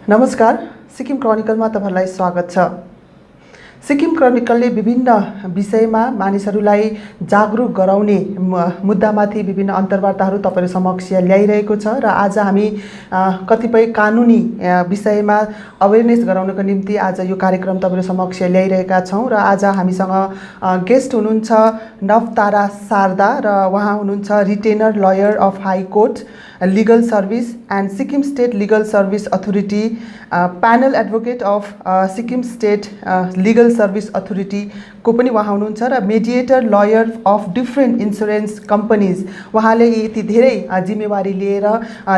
नमस्कार, सिक्किम क्रोनिकलमा तपाईहरुलाई स्वागत छ। सिक्किम क्रोनिकलले विभिन्न विषयमा मानिसहरूलाई जागरुक गराउने मुद्दामाथि विभिन्न अन्तर्वार्ताहरू तपाईहरु समक्ष ल्याइरहेको छ र आज हामी कतिपय कानुनी विषयमा अवेयरनेस गराउनको निम्ति आज यो कार्यक्रम तपाईहरु समक्ष ल्याइरहेका छौं र आज हामीसँग गेस्ट हुनुहुन्छ नवतारा शारदा र उहाँ हुनुहुन्छ retainer lawyer of high court Legal Service and Sikkim State Legal Service Authority, Panel Advocate of Sikkim State Legal Service Authority को पनि उहाँ हुनुहुन्छ र mediator lawyer of different insurance companies उहाँले यति धेरै जिम्मेवारी लिएर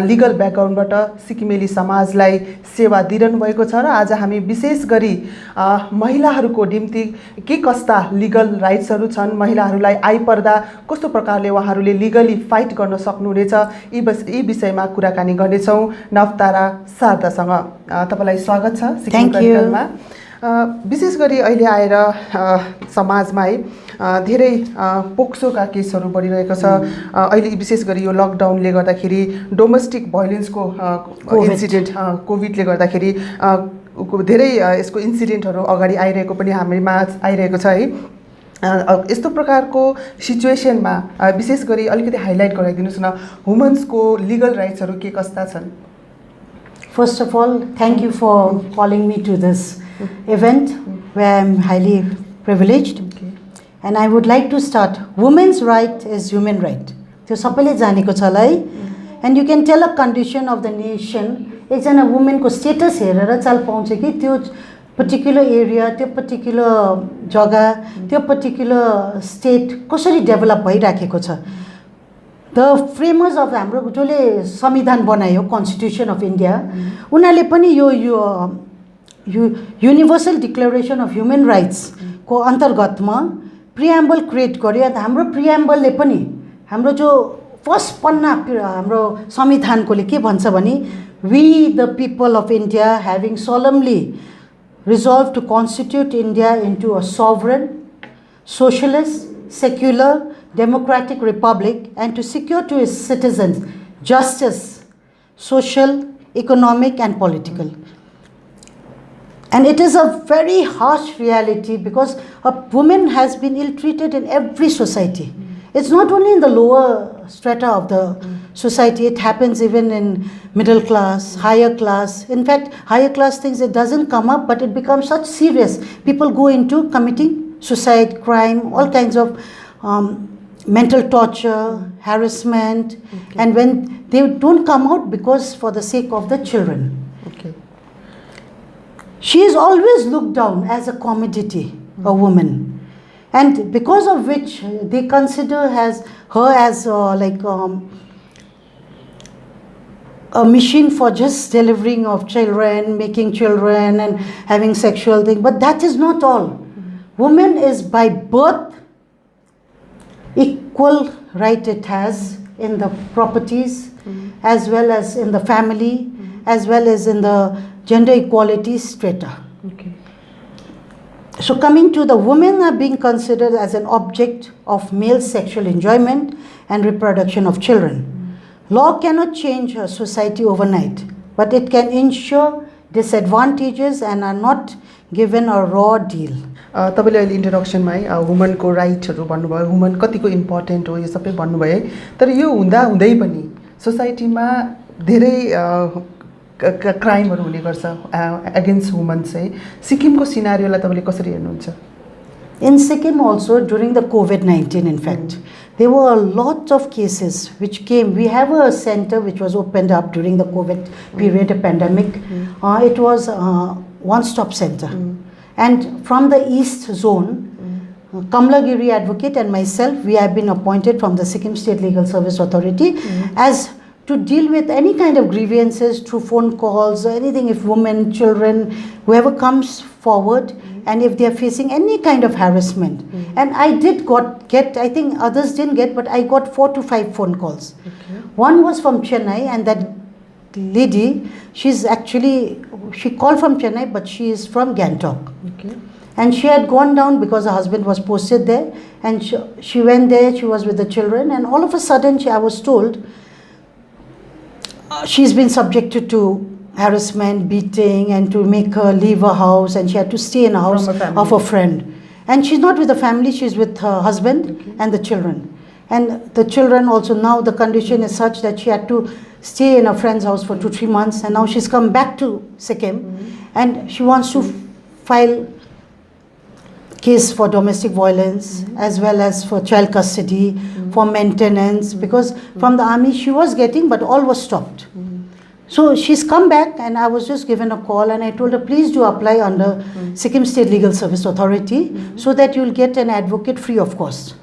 लिगल ब्याकग्राउन्डबाट सिक्किमेली समाजलाई सेवा दिइरहनु भएको छ र आज हामी विशेष गरी महिलाहरूको निम्ति के कस्ता लिगल राइट्सहरू छन्, महिलाहरूलाई आइपर्दा कस्तो प्रकारले उहाँहरूले लिगली फाइट गर्न सक्नुहुनेछ यी विषयमा कुराकानी गर्नेछौँ। नवतारा शारदासँग तपाईलाई स्वागत छ सिक्किम क्रोनिकलमा। विशेष गरी अहिले आएर समाजमा धेरै पोक्सोका केसहरू बढिरहेको छ। अहिले विशेष गरी यो लकडाउनले गर्दाखेरि डोमेस्टिक भायोलेन्सको इन्सिडेन्ट कोभिडले गर्दाखेरि धेरै यसको इन्सिडेन्टहरू अगाडि आइरहेको पनि हामीमा आइरहेको छ है। यस्तो प्रकारको सिचुएसनमा विशेष गरी अलिकति हाइलाइट गराइदिनुस् न, वुमेन्सको लिगल राइट्सहरू के कस्ता छन्? First of all, thank you for calling me to this event where I'm highly privileged. And I would like to start. Women's right is human right. त्यो सबैले जानेको छ है। And you can tell a condition of the nation, एकजना वुमेनको status हेरेर चाल पाउँछ कि त्यो पर्टिकुलर एरिया, त्यो पर्टिकुलर जग्गा, त्यो पर्टिकुलर स्टेट कसरी डेभलप भइराखेको छ। द फ्रेमर्स अफ हाम्रो जसले संविधान बनायो, कन्स्टिट्युसन अफ इन्डिया, उनीहरूले पनि यो युनिभर्सल डिक्लेरेसन अफ ह्युमन राइट्सको अन्तर्गतमा प्रिएम्बल क्रिएट गर्यो। हाम्रो प्रिएम्बलले पनि हाम्रो जो फर्स्ट पन्ना हाम्रो संविधानकोले के भन्छ भने, we the people of India having solemnly resolved to constitute India into a sovereign, socialist, secular, democratic republic and to secure to its citizens justice, social, economic and political. And it is a very harsh reality because a woman has been ill-treated in every society. It's not only in the lower strata of the society, it happens even in middle class, higher class. In fact, higher class things, it doesn't come up, but it becomes such serious. People go into committing suicide, crime, all kinds of mental torture, harassment, and when they don't come out because for the sake of the children. She is always looked down as a commodity, a woman. And because of which they consider her as a machine for just delivering of children, making children and having sexual thing. But that is not all. Woman is by birth equal right it has in the properties, as well as in the family, as well as in the gender equality strata. So coming to the women are being considered as an object of male sexual enjoyment and reproduction of children. Law cannot change a society overnight, but it can ensure disadvantages and are not given a raw deal. तपाईले अहिले इन्ट्रोडक्सनमा है वुमनको राइटहरु भन्नुभयो, woman कतिको important हो यो सबै भन्नुभयो है। तर यो हुँदा हुँदै पनि सोसाइटीमा धेरै क्राइमहरु हुने गर्छ अगेन्स्ट वुमन चाहिँ। सिक्किमको सिनारियोलाई तपाईले कसरी हेर्नुहुन्छ? In Sikkim also during the COVID-19 in fact, there were a lot of cases which came. We have a center which was opened up during the COVID period, a pandemic. It was a one-stop center. And from the East Zone, Kamlagiri Advocate and myself, we have been appointed from the Sikkim State Legal Service Authority as to deal with any kind of grievances through phone calls or anything, if women, children, whoever comes forward, and if they are facing any kind of harassment. And I did get, I think others didn't get, but I got 4 to 5 phone calls. One was from Chennai, and that lady, she called from Chennai, but she is from Gangtok. And she had gone down because her husband was posted there, and she went there, she was with the children, and all of a sudden I was told she's been subjected to harassment, beating, and to make her leave her house, and she had to stay in a house From a family. of a friend. And she's not with the family, she's with her husband and the children. And the children also, now the condition is such that she had to stay in a friend's house for 2-3 months, and now she's come back to Sikkim, and she wants to file case for domestic violence as well as for child custody, for maintenance, because from the army she was getting, but all was stopped. So she's come back, and I was just given a call, and I told her, please do apply under Sikkim State Legal Service Authority so that you'll get an advocate free of cost.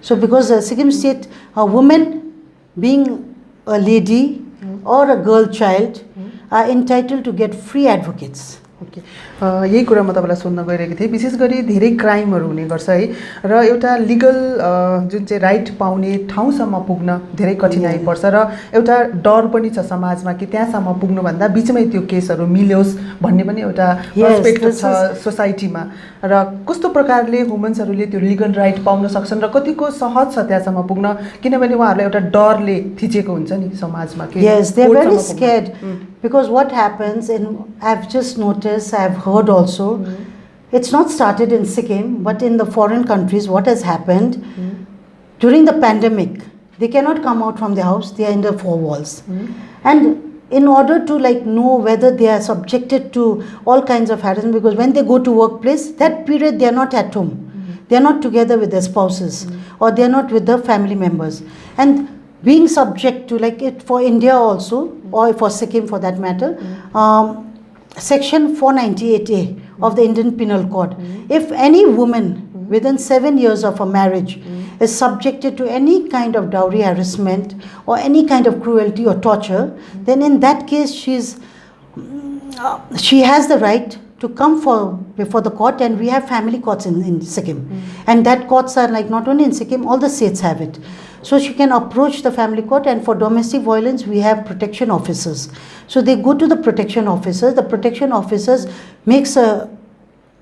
So because Sikkim State, a woman being a lady or a girl child are entitled to get free advocates. Okay यही कुरा म तपाईँलाई सोध्न गइरहेको थिएँ। विशेष गरी धेरै क्राइमहरू हुने गर्छ है, र एउटा लिगल जुन चाहिँ राइट पाउने ठाउँसम्म पुग्न धेरै कठिनाइ पर्छ, र एउटा डर पनि छ समाजमा कि त्यहाँसम्म पुग्नुभन्दा बिचमै त्यो केसहरू मिल्योस् भन्ने पनि एउटा पर्सपेक्टिभ छ सोसाइटीमा। र कस्तो प्रकारले वुमेन्सहरूले त्यो लिगल राइट पाउन सक्छन् र कतिको सहज छ त्यहाँसम्म पुग्न, किनभने उहाँहरूलाई एउटा डरले थिचेको हुन्छ नि समाजमा कि yes, they are very scared because what happens, and I've just noticed, I've heard also, it's not started in Sikkim, but in the foreign countries, what has happened during the pandemic, they cannot come out from their house, they are in the four walls. And in order to know whether they are subjected to all kinds of harassment, because when they go to workplace, that period they are not at home, they are not together with their spouses, or they are not with the family members. And being subject to, like it for India also, or for Sikkim for that matter, section 498A of the Indian Penal Code, if any woman within 7 years of a marriage is subjected to any kind of dowry harassment or any kind of cruelty or torture, then in that case she has the right to come before the court, and we have family courts in Sikkim. And that courts are not only in Sikkim, all the states have it. So she can approach the family court, and for domestic violence we have protection officers. So they go to the protection officers, the protection officers makes a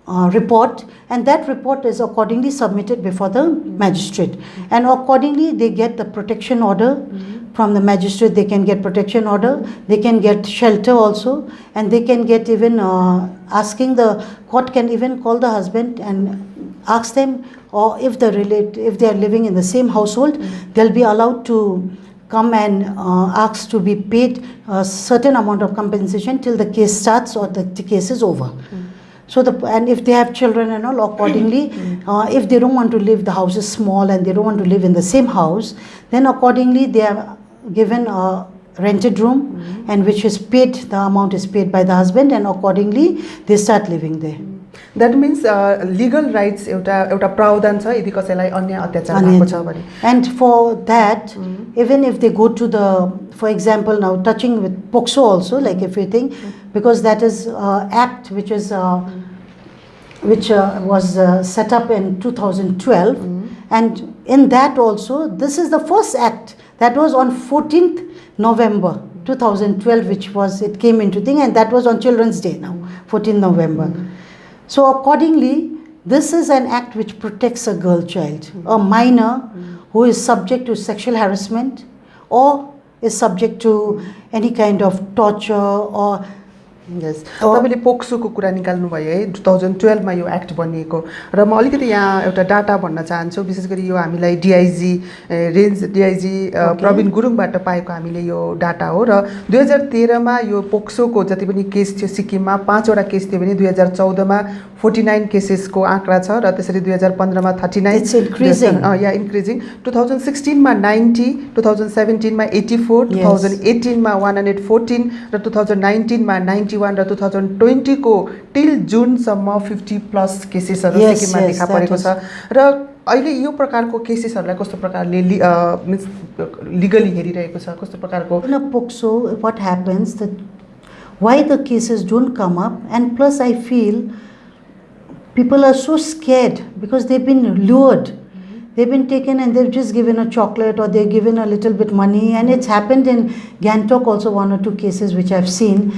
report, and that report is accordingly submitted before the magistrate, and accordingly they get the protection order from the magistrate. They can get protection order, they can get shelter also, and they can get even asking the court can even call the husband and ask them, or if they are living in the same household, they'll be allowed to come and ask to be paid a certain amount of compensation till the case starts or the case is over. So and if they have children and all, accordingly, if they don't want to live, the house is small and they don't want to live in the same house, then accordingly they are given a rented room, and which is paid, the amount is paid by the husband, and accordingly they start living there. That means legal rights एउटा प्रावधान छ यदि कसैलाई अन्य अत्याचार भएको छ भने. And for that, even if they go to the, for example, now touching with POCSO also, like if you think, because that is act which is was set up in 2012, and in that also, this is the first act that was on 14th November 2012, which was, it came into thing, and that was on Children's Day now, 14th November. So accordingly, this is an act which protects a girl child, a minor who is subject to sexual harassment or is subject to any kind of torture or Yes. तपाईले पोक्सोको कुरा निकाल्नु भयो है 2012 मा यो act बनिएको र म अलिकति यहाँ एउटा डाटा भन्न चाहन्छु विशेष गरी यो हामीलाई डीआईजी रेन्ज डीआईजी प्रवीण गुरुङबाट पाएको हामीले यो डाटा हो र 2013 मा यो पोक्सोको जति पनि केस थियो सिक्किममा 5 वटा केस थियो भने 2014 मा 49 केसेसको आँकडा छ र त्यसरी 2015 मा 39 It's increasing. या इन्क्रिजिङ 2016 मा 90 2017 मा 84 2018 मा 114 र 2019 मा 91 र 2020 को टिल जुन सम्म 50+ केसेसहरु सिक्किममा देखा परेको छ र अहिले यो प्रकारको केसेसहरुलाई कस्तो प्रकारले लिगली हेरिरहेको छ कस्तो प्रकारको in a POCSO what happens that why the cases don't come up, and plus I feel people are so scared because they've been lured. They've been taken and they've just given a chocolate or they've given a little bit money, and it's happened in Gangtok also, 1 or 2 cases which I've seen.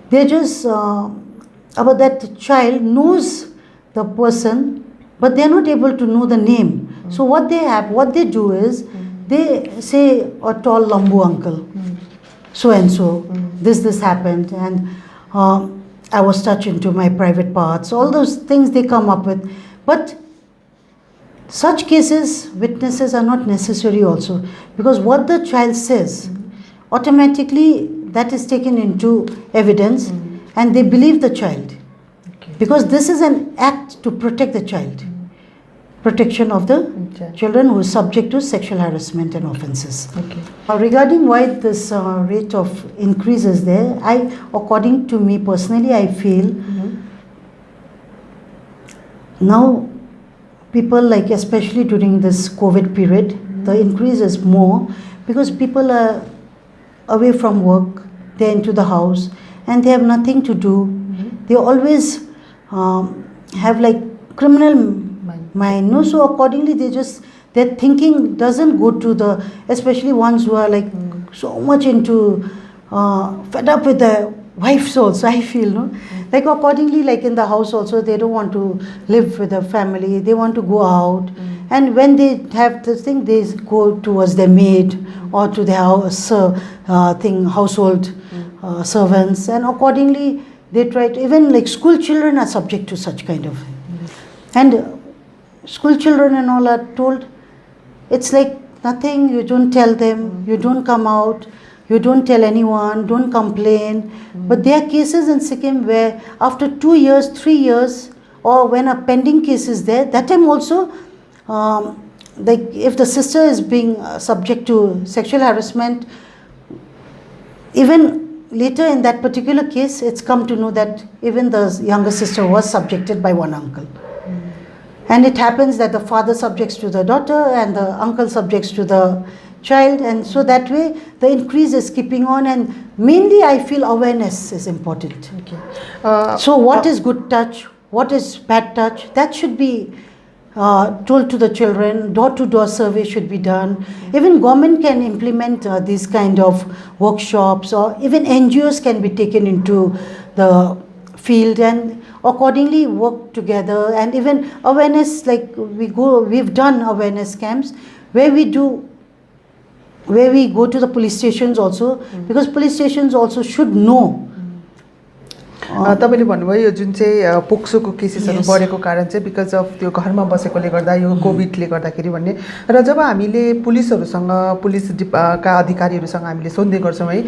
They're just about that child knows the person, but they're not able to know the name. So what they do is they say a tall Lambu uncle. so and so, this happened, and I was touched into my private parts. All those things they come up with. But such cases, witnesses are not necessary also, because what the child says, automatically that is taken into evidence, and they believe the child. Okay. Because this is an act to protect the child. Protection of the children who are subject to sexual harassment and offences. Okay. Regarding why this rate of increase is there, according to me personally, I feel now people, like especially during this COVID period, the increase is more because people are away from work, they're into the house and they have nothing to do. They always have like criminal mind, no? So accordingly their thinking doesn't go to the, especially ones who are like so much into fed up with their wives also, I feel, no? Like accordingly, like in the house also, they don't want to live with the family, they want to go out, and when they have this thing, they go towards their maid or to their house, household servants, and accordingly they try to, even like school children are subject to such kind of, and school children and all are told, it's like nothing, you don't tell them, you don't come out, you don't tell anyone, don't complain. But there are cases in Sikkim where after 2 years, 3 years, or when a pending case is there, that time also, like if the sister is being subject to sexual harassment, even later in that particular case, it's come to know that even the younger sister was subjected by one uncle. And it happens that the father subjects to the daughter and the uncle subjects to the child, and so that way the increase is keeping on, and mainly I feel awareness is important. Okay. So what is good touch, what is bad touch, that should be told to the children. Door-to-door survey should be done. Even government can implement these kind of workshops, or even NGOs can be taken into the field and accordingly work together. And even awareness, like we've done awareness camps where we go to the police stations also, because police stations also should know. तपाईले भन्नुभयो यो जुन चाहिँ पोक्सोको केसेसहरु बढेको कारण चाहिँ because of त्यो घरमा बसेकोले गर्दा, यो कोभिडले गर्दाखेरि भन्ने। र जब हामीले पुलिसहरुसँग, पुलिस का अधिकारीहरुसँग हामीले सोध्ने गर्छौं है,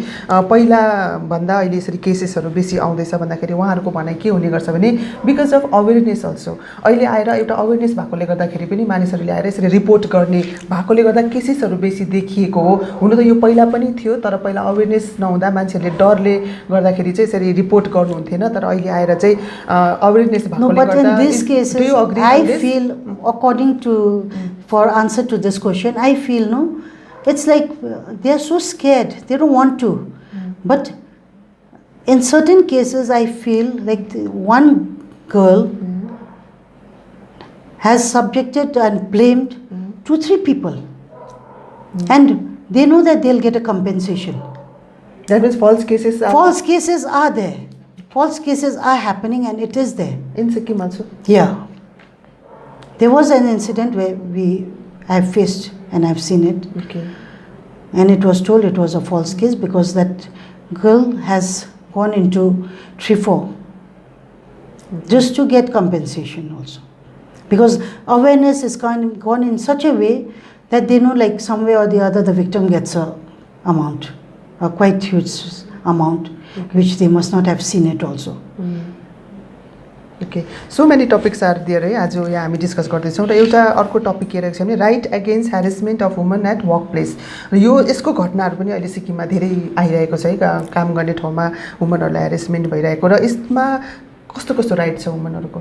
पहिला भन्दा अहिले यसरी केसेसहरु बेसी आउँदैछ भन्दाखेरि उहाँहरुको भनाइ के हुने गर्छ भने बिकज अफ अवेयरनेस अल्सो। अहिले आएर एउटा अवेयरनेस भएकोले गर्दाखेरि पनि मानिसहरुले आएर यसरी रिपोर्ट गर्ने भएकोले गर्दा केसेसहरु बेसी देखिएको हो। हुन त यो पहिला पनि थियो, तर पहिला अवेयरनेस नहुँदा मान्छेहरुले डरले गर्दाखेरि चाहिँ यसरी रिपोर्ट गर्नुहुन्थेन, तर अहिले आएर चाहिँ अवेयरनेस भएकोले गर्दा। But in this case, I feel, according to, for answer to this question, I feel, no, it's like they are so scared, they don't want to. But in certain cases, I feel like one girl has subjected and blamed 2-3 people, and they know that they'll get a compensation. That means false cases are... False cases are there. False cases are happening, and it is there. In Sikkim also? Yeah. There was an incident where I've faced and I've seen it. Okay. And it was told it was a false case because that girl has gone into 3-4 just to get compensation also. Because awareness is gone in such a way that they know, like some way or the other the victim gets a amount, a quite huge amount, which they must not have seen it also. Okay. So many topics are there है, आज यहाँ हामी discuss गर्दैछौँ र एउटा अर्को topic के रहेको छ भने right against harassment of woman at work place. यो यसको घटनाहरू पनि अहिले सिक्किममा धेरै आइरहेको छ है, काम गर्ने ठाउँमा वुमनहरूलाई ह्यारेसमेन्ट भइरहेको, र यसमा कस्तो कस्तो राइट छ वुमनहरूको,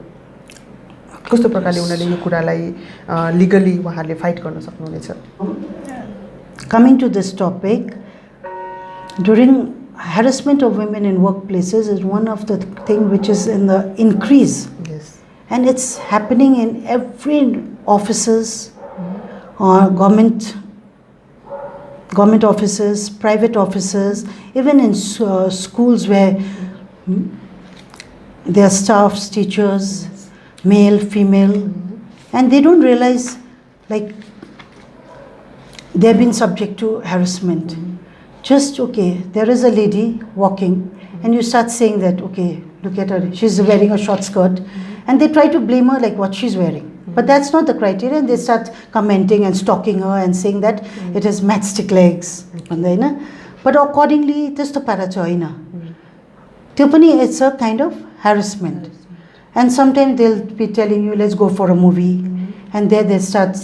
कस्तो प्रकारले उनीहरूले यो कुरालाई लिगली उहाँहरूले फाइट गर्न सक्नुहुनेछ? Coming to this topic, during harassment of women in workplaces is one of the thing which is in the increase. Yes. And it's happening in every offices, or government offices, private offices, even in schools where there are staffs, teachers, male, female, and they don't realize like they've been subject to harassment. just, okay, there is a lady walking, and you start saying that, okay, look at her, she's wearing a short skirt, and they try to blame her like what she's wearing. But that's not the criteria, and they start commenting and stalking her and saying that it has matchstick legs. But accordingly, त्यस्तो पारा छ हैन. त्यो पनि it's a kind of harassment. And sometimes they'll be telling you, let's go for a movie, and there they start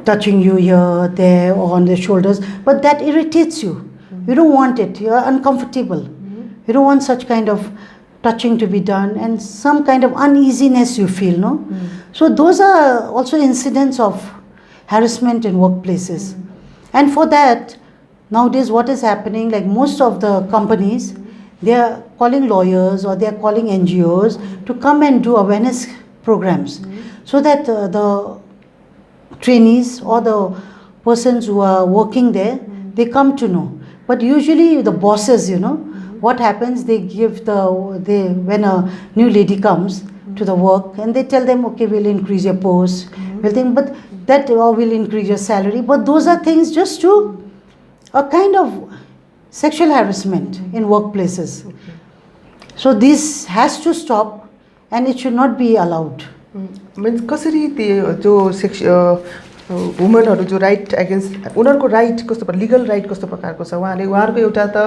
touching you here, there, or on the shoulders. But that irritates you. You don't want it. You're uncomfortable. You don't want such kind of touching to be done, and some kind of uneasiness you feel, no? So those are also incidents of harassment in workplaces. And for that, nowadays what is happening, like most of the companies, they are calling lawyers or they are calling NGOs to come and do awareness programs, so that the trainees or the persons who are working there, they come to know. But usually the bosses, what happens, they give when a new lady comes to the work, and they tell them, okay, we'll increase your post, but that, or we'll increase your salary. But those are things just to a kind of sexual harassment in workplaces. So this has to stop, and it should not be allowed. Means कसरी त्यो जो वुमनहरु जो right against उनीहरुको right कस्तो legal right कस्तो प्रकारको छ उहाँले उहाँहरुको एउटा त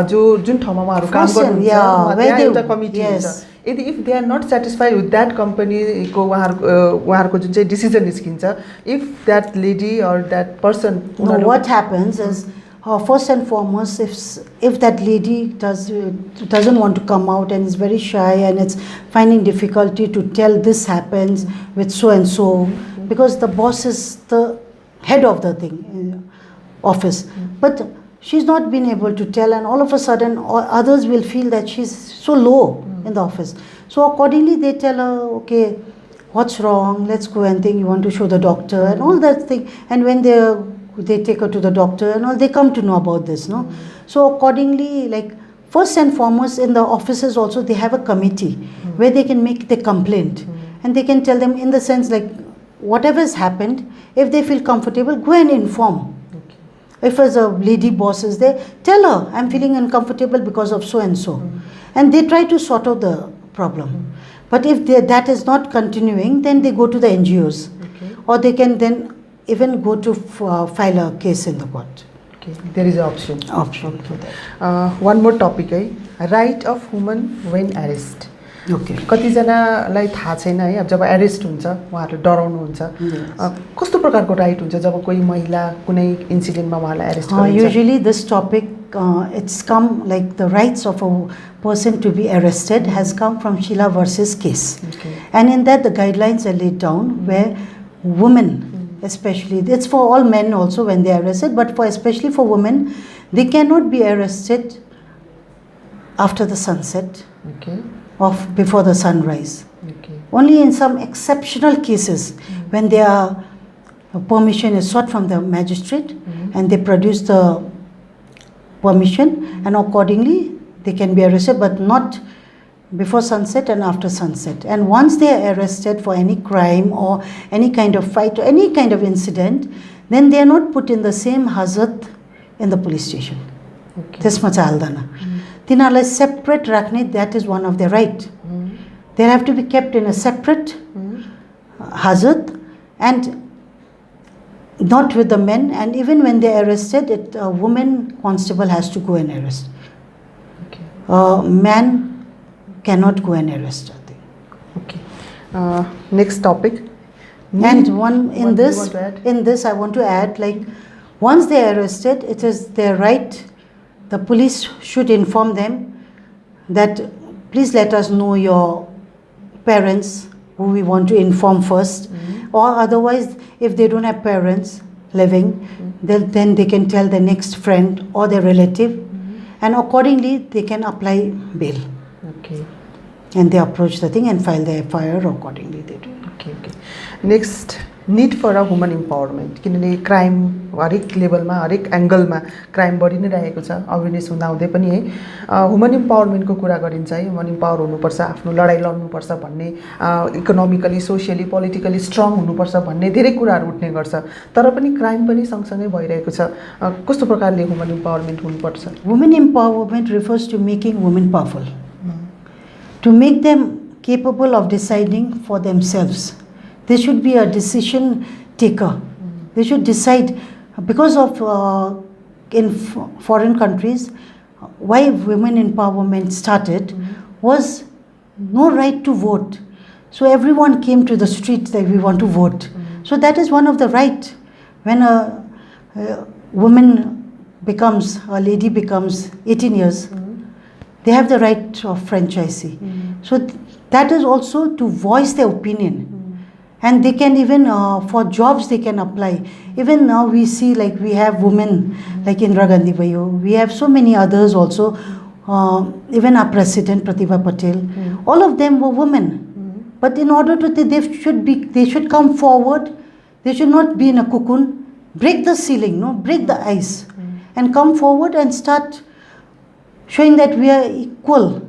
जुन ठाउँमा उहाँहरु काम गर्नुहुन्छ त्यहाँ एउटा कमिटी हुन्छ यदि if they are not satisfied with that कम्पनीको उहाँहरुको जुन चाहिँ डिसिजन निस्किन्छ if that lady or that person what happens is first and foremost, if that lady doesn't want to come out and is very shy and it's finding difficulty to tell this happens with so and so, because the boss is the head of the office, but she's not been able to tell, and all of a sudden others will feel that she's so low in the office. So accordingly they tell her, okay, what's wrong, let's go and think, you want to show the doctor and all that thing. And when they take her to the doctor and all, they come to know about this, no? So accordingly, like first and foremost, in the offices also they have a committee where they can make the complaint, and they can tell them in the sense like whatever has happened, if they feel comfortable, go and inform. If as a lady boss is there, tell her, I'm feeling uncomfortable because of so and so. And they try to sort out the problem. But if that is not continuing, then they go to the NGOs. Or they can then even go to file a case in the court. Okay, there is an option. For that. One more topic, right of women when arrested. Okay. कतिजनालाई थाहा छैन है अब जब arrest हुन्छ उहाँहरुले डराउनुहुन्छ कस्तो प्रकारको right हुन्छ जब कोही महिला कुनै इन्सिडेन्टमा उहाँलाई एरेस्ट गरिन्छ Usually this topic it's come like the rights of a person to be arrested has come from Sheila versus case. And in that the guidelines are laid down where women especially, it's for all men also when they are arrested, but especially for women, they cannot be arrested after the sunset. Of before the sunrise. Only in some exceptional cases when their permission is sought from the magistrate and they produce the permission, and accordingly they can be arrested, but not before sunset and after sunset. And once they are arrested for any crime or any kind of fight or any kind of incident, then they are not put in the same hazard in the police station. त्यसमा चाल्दैन. तिनीहरूलाई separate राख्ने, that is one of their right. They have to be kept in a separate hazard and not with the men. And even when they are arrested, a woman constable has to go and arrest. A man cannot go and arrest. Next topic. And in this I want to add, like once they are arrested, it is their right. The police should inform them that please let us know your parents who we want to inform first, or otherwise if they don't have parents living, then they can tell their next friend or their relative, and accordingly they can apply bail. And they approach the thing and file the FIR accordingly they do. Next need for a woman empowerment, किनभने crime हरेक लेभलमा हरेक एङ्गलमा crime बढी नै रहेको छ, awareness हुँदाहुँदै पनि है वुमन इम्पावरमेन्टको कुरा गरिन्छ है, वुमन इम्पावर हुनुपर्छ, आफ्नो लडाइँ लड्नुपर्छ भन्ने, इकोनोमिकली सोसियली पोलिटिकली स्ट्रङ हुनुपर्छ भन्ने धेरै कुराहरू उठ्ने गर्छ, तर पनि क्राइम पनि सँगसँगै भइरहेको छ। कस्तो प्रकारले वुमन इम्पावरमेन्ट हुनुपर्छ? Women empowerment refers to making women powerful, to make them capable of deciding for themselves. They should be a decision taker. They should decide, because of in foreign countries, why women empowerment started was no right to vote. So everyone came to the streets that we want to vote. So that is one of the right. When a woman becomes, a lady becomes 18 years, they have the right of franchisee. So that is also to voice their opinion. And they can even, for jobs they can apply. Even now we see, like, we have women like Indira Gandhi Bayo. We have so many others also. Even our president Pratibha Patel. All of them were women. But in order to, they should come forward. They should not be in a cocoon. Break the ceiling, no, break the ice, and come forward and start showing that we are equal.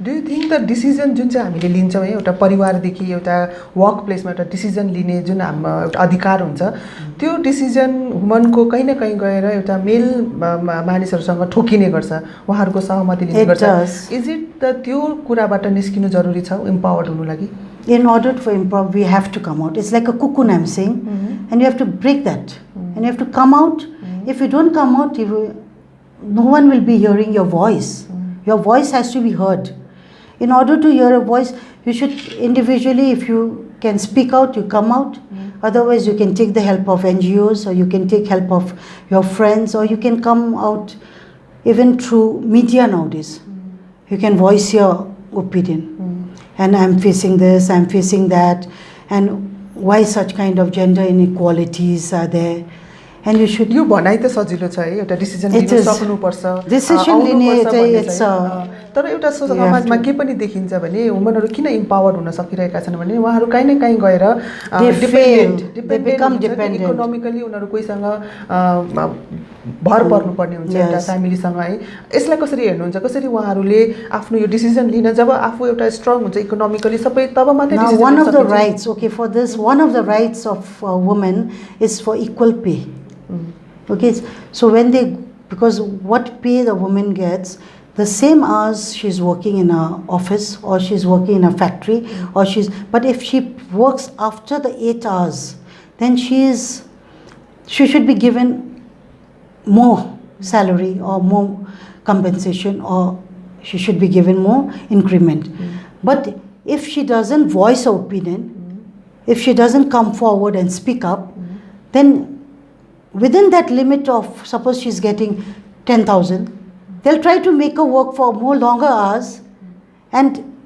Do you think the decision जुन चाहिँ हामीले लिन्छौँ है, एउटा परिवारदेखि एउटा work प्लेसमा एउटा decision लिने जुन हाम्रो एउटा अधिकार हुन्छ, त्यो डिसिजन वुमनको कहीँ न कहीँ गएर एउटा मेल मानिसहरूसँग ठोकिने गर्छ, उहाँहरूको सहमति लिने गर्छ। इज इट द त्यो कुराबाट निस्किनु जरुरी छ इम्पावर्ड हुनु लागि? In order to empower, we have to come out. It's like a cocoon, I'm saying, and you have to break that, and you have to come out. If you don't come out, no one will be hearing your voice. Your voice has to be heard. In order to hear a voice, you should individually, if you can speak out, you come out. Otherwise, you can take the help of NGOs, or you can take help of your friends, or you can come out even through media nowadays. You can voice your opinion. And I'm facing this, I'm facing that, and why such kind of gender inequalities are there. And you should... यो भनाइ त सजिलो छ है, एउटा decision लिन सक्नुपर्छ, decision लिने चाहिँ तर एउटा समाजमा के पनि देखिन्छ भने वुमनहरू किन इम्पावर्ड हुन सकिरहेका छन् भने उहाँहरू कहीँ न कहीँ गएर डिपेन्डेन्ट, इकोनोमिकली उनीहरू कोहीसँग भर पर्नुपर्ने हुन्छ, एउटा फ्यामिलीसँग है। यसलाई कसरी हेर्नुहुन्छ? कसरी उहाँहरूले आफ्नो यो डिसिजन लिन, जब आफू एउटा स्ट्रङ हुन्छ इकोनोमिकली सबै, तब मात्रै decision? One of the rights, okay, for this, one of the rights of women is for equal pay. Okay, so when they, because what pay the woman gets, the same hours she's working in a office, or she's working in a factory, or but if she works after the 8 hours, then she should be given more salary or more compensation, or she should be given more increment. But if she doesn't voice her opinion, if she doesn't come forward and speak up, then within that limit of, suppose she's getting 10,000, they'll try to make her work for more longer hours. And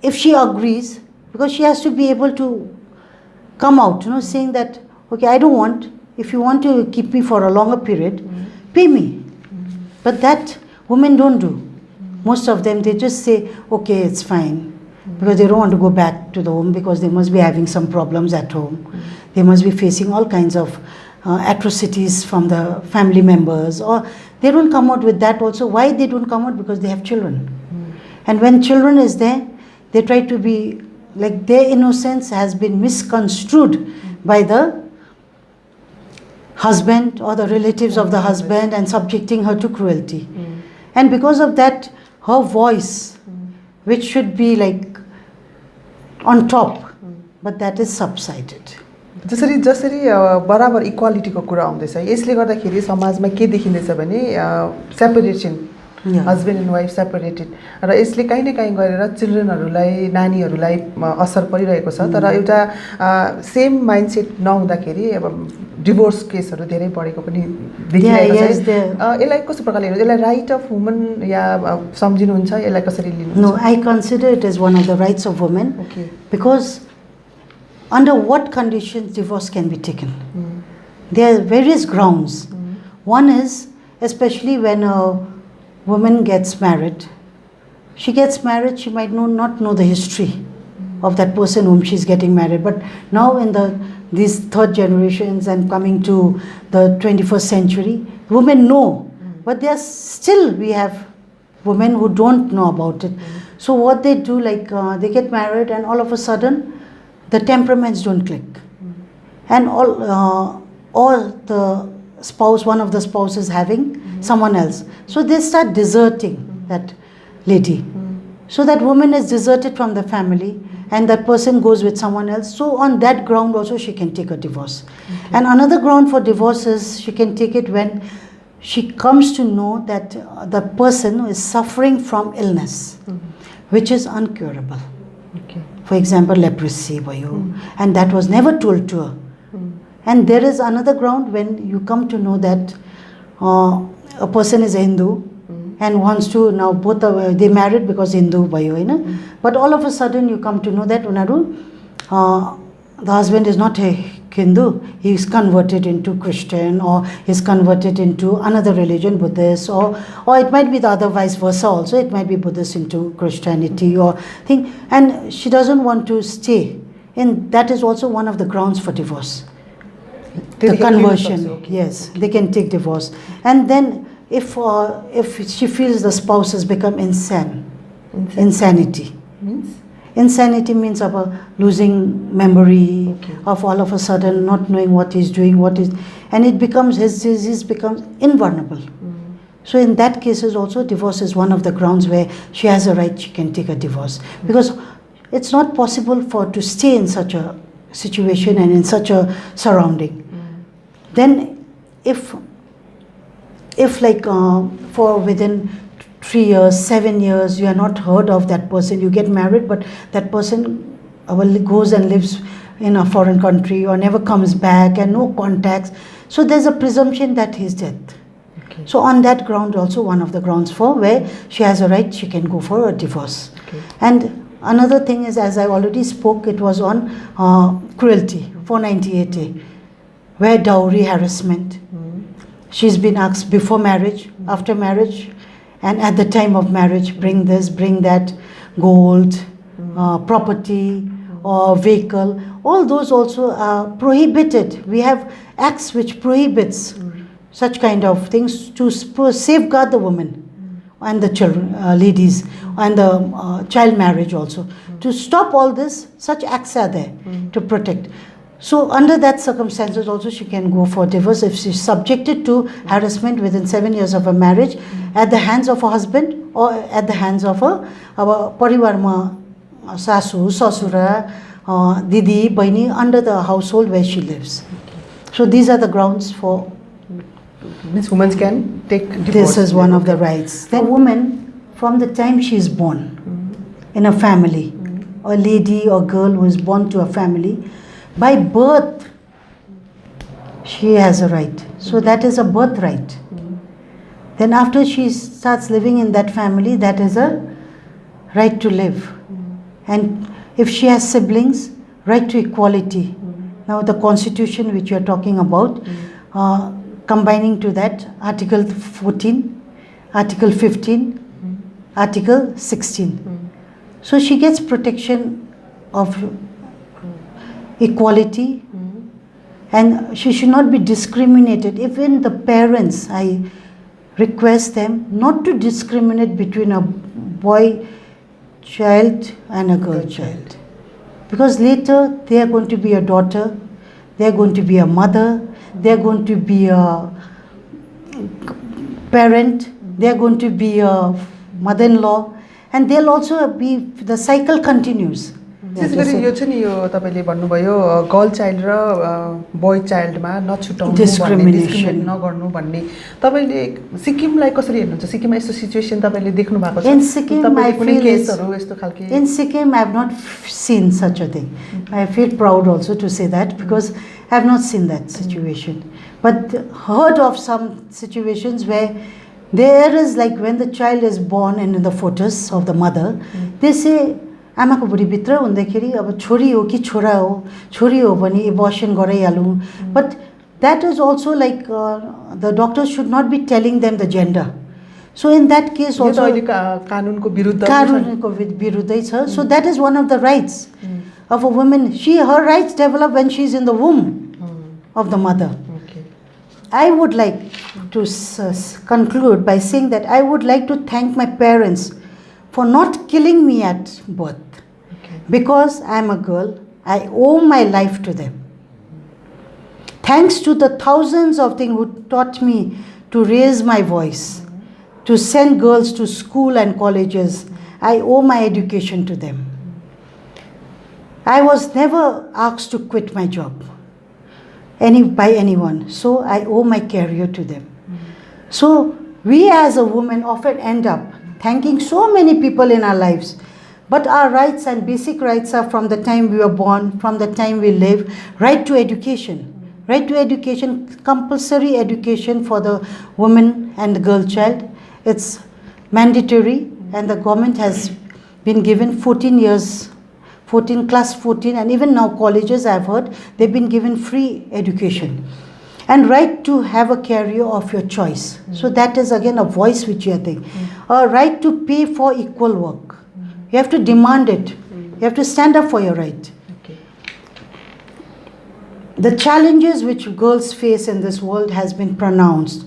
if she agrees, because she has to be able to come out, saying that, okay, I don't want, if you want to keep me for a longer period, pay me. But that women don't do. Most of them, they just say, okay, it's fine. Because they don't want to go back to the home, because they must be having some problems at home. They must be facing all kinds of atrocities from the family members, or they don't come out with that also. Why they don't come out? Because they have children. And when children is there, they try to be, like, their innocence has been misconstrued by the husband or the relatives of the husband, and subjecting her to cruelty. And because of that, her voice, which should be like on top, but that is subsided. जसरी बराबर इक्वालिटीको कुरा आउँदैछ, यसले गर्दाखेरि समाजमा के देखिँदैछ भने separation, husband and wife separated, र यसले कहीँ न कहीँ गरेर चिल्ड्रेनहरूलाई, नानीहरूलाई असर परिरहेको छ। तर एउटा सेम माइन्डसेट नहुँदाखेरि अब डिभोर्स केसहरू धेरै बढेको पनि देखिरहेको छ। यसलाई कस्तो प्रकारले हेर्नु? यसलाई राइट अफ वुमन या सम्झिनुहुन्छ? यसलाई कसरी लिनुहुन्छ? No, I consider it is one of the rights of women, because under what conditions divorce can be taken. There are various grounds. One is, especially when a woman gets married, she might not know the history of that person whom she's getting married. But now in these third generations and coming to the 21st century, women know, but we have women who don't know about it. So what they do, like they get married and all of a sudden the temperaments don't click, and all the spouse, one of the spouses having someone else, so they start deserting that lady. So that woman is deserted from the family and that person goes with someone else. So on that ground also she can take a divorce. And another ground for divorce is she can take it when she comes to know that the person is suffering from illness which is uncurable. For example, leprosy and that was never told to her. And there is another ground when you come to know that a person is a Hindu and wants to, now both they married because Hindu bhayo, but all of a sudden you come to know that the husband is not a Hindu, he is converted into Christian, or is converted into another religion, Buddhist, or it might be the other vice versa also, it might be Buddhist into Christianity or thing, and she doesn't want to stay, and that is also one of the grounds for divorce. The conversion, yes, they can take divorce. And then if she feels the spouse has become insanity. Means? Insanity means of losing memory, of all of a sudden not knowing what he's doing, and it becomes, his disease becomes invulnerable. So in that cases also, divorce is one of the grounds where she has a right, she can take a divorce. Because it's not possible for her to stay in such a situation and in such a surrounding. Then if like for within 3 years, 7 years, you are not heard of that person, you get married, but that person goes and lives in a foreign country or never comes back and no contacts, so there's a presumption that he's dead. So on that ground also, one of the grounds for where she has a right, she can go for a divorce. And another thing is, as I already spoke, it was on cruelty, 498A, where dowry harassment. She's been asked before marriage, after marriage, and at the time of marriage, bring this, bring that, gold, property, or vehicle. All those also are prohibited. We have acts which prohibits such kind of things to safeguard the woman and the children, ladies, and the child marriage also. To stop all this, such acts are there to protect. So under that circumstances also she can go for divorce if she is subjected to harassment within 7 years of a marriage at the hands of a husband or at the hands of a parivarma, sasu, sasura, didi, baini, under the household where she lives. So these are the grounds for. Means women can take divorce. This is one of the rights. Then woman, from the time she is born in a family, a lady or girl who is born to a family, by birth, she has a right. So that is a birthright. Then after she starts living in that family, that is a right to live. And if she has siblings, right to equality. Now the constitution which you are talking about, combining to that Article 14, Article 15, Article 16. So she gets protection of equality, and she should not be discriminated. Even the parents, I request them not to discriminate between a boy child and a girl child, because later they are going to be a daughter, they are going to be a mother, they are going to be a parent, they are going to be a mother-in-law, and they'll also be, the cycle continues. त्यसरी यो चाहिँ नि यो तपाईले भन्नुभयो girl child र बोय चाइल्डमा नछुटाउनु भन्ने, discrimination नगर्नु भन्ने, तपाईले सिक्किमलाई कसरी हेर्नुहुन्छ? सिक्किममा यस्तो सिचुएसन तपाईले देख्नु भएको छ? In Sikkim, I feel केसहरु यस्तो खालके in Sikkim I have not seen such a thing. I feel proud also to say that, because I have not seen that situation, but heard of some situations where there is, like when the child is born and in the fetus of the mother, they say आमाको बुढीभित्र हुँदाखेरि अब छोरी हो कि छोरा हो, छोरी हो भने एबर्सन गराइहालौँ. But that is also like the doctors should not be telling them the gender. So in that case यो त also अहिले कानुनको विरुद्ध छ। कानुनको विरुद्धै छ. So that is one of the rights of a woman. Her rights develop when she is in the womb of the mother. Okay. I would like to conclude by saying that I would like to thank my parents for not killing me at birth. Okay. Because I am a girl, I owe my life to them. Thanks to the thousands of them who taught me to raise my voice, to send girls to school and colleges, I owe my education to them. I was never asked to quit my job by anyone, so I owe my career to them. So we as a woman often end up thanking so many people in our lives, but our rights and basic rights are from the time we were born, from the time we live. Right to education. Right to education, compulsory education for the woman and the girl child. It's mandatory, and the government has been given 14 years, class 14, and even now colleges, I've heard, they've been given free education. And right to have a career of your choice. So that is again a voice which you are thinking. A right to pay for equal work. You have to demand it. You have to stand up for your right. Okay. The challenges which girls face in this world has been pronounced.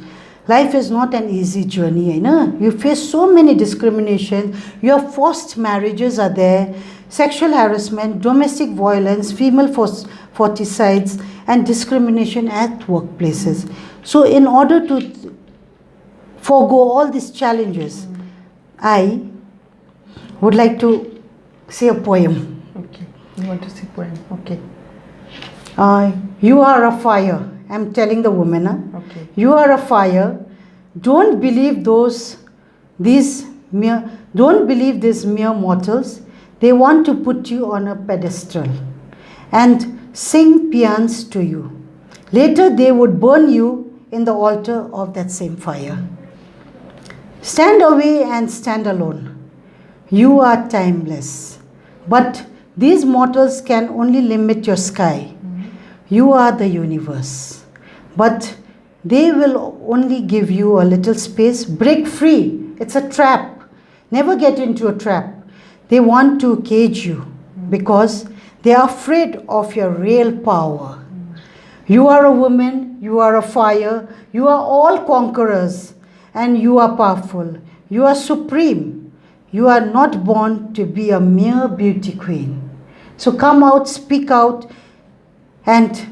Life is not an easy journey, you face so many discrimination. Your forced marriages are there, sexual harassment, domestic violence, female forticides, and discrimination at workplaces. So in order to forego all these challenges, I would like to say a poem. Okay. You want to say poem? Okay. You are a fire. I'm telling the woman. Okay. You are a fire. Don't believe these mere mortals. They want to put you on a pedestal and sing paeans to you. Later they would burn you in the altar of that same fire. Stand away and stand alone. You are timeless. But these mortals can only limit your sky. You are the universe. But they will only give you a little space. Break free. It's a trap. Never get into a trap. They want to cage you because they are afraid of your real power. You are a woman. You are a fire. You are all conquerors. And you are powerful. You are supreme. You are not born to be a mere beauty queen. So come out, speak out, and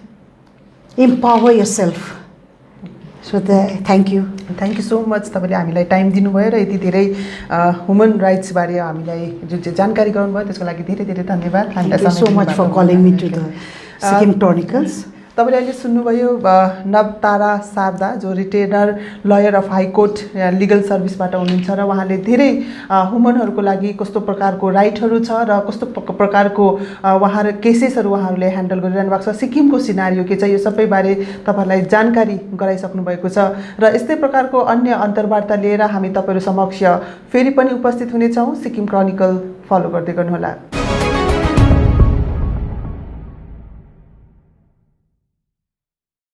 empower yourself. So thank you. Thank you so much तपाईँले हामीलाई time दिनुभयो र यति धेरै human राइट्सबारे हामीलाई जुन चाहिँ जानकारी गराउनुभयो त्यसको लागि धेरै धेरै धन्यवाद. Thank you so much for calling me to the Sikkim Chronicles. तपाईँले अहिले सुन्नुभयो नवतारा शारदा जो retainer lawyer of high court legal सर्भिसबाट हुनुहुन्छ र उहाँले धेरै वुमनहरूको लागि कस्तो प्रकारको राइटहरू छ र कस्तो प्रकारको केसेसहरू उहाँहरूले ह्यान्डल गरिरहनु भएको छ, सिक्किमको सिनारियो के छ, यो सबैबारे तपाईँहरूलाई जानकारी गराइसक्नु भएको छ. र यस्तै प्रकारको अन्य अन्तर्वार्ता लिएर हामी तपाईँहरू समक्ष फेरि पनि उपस्थित हुनेछौँ. सिक्किम क्रोनिकल फलो गर्दै गर्नुहोला.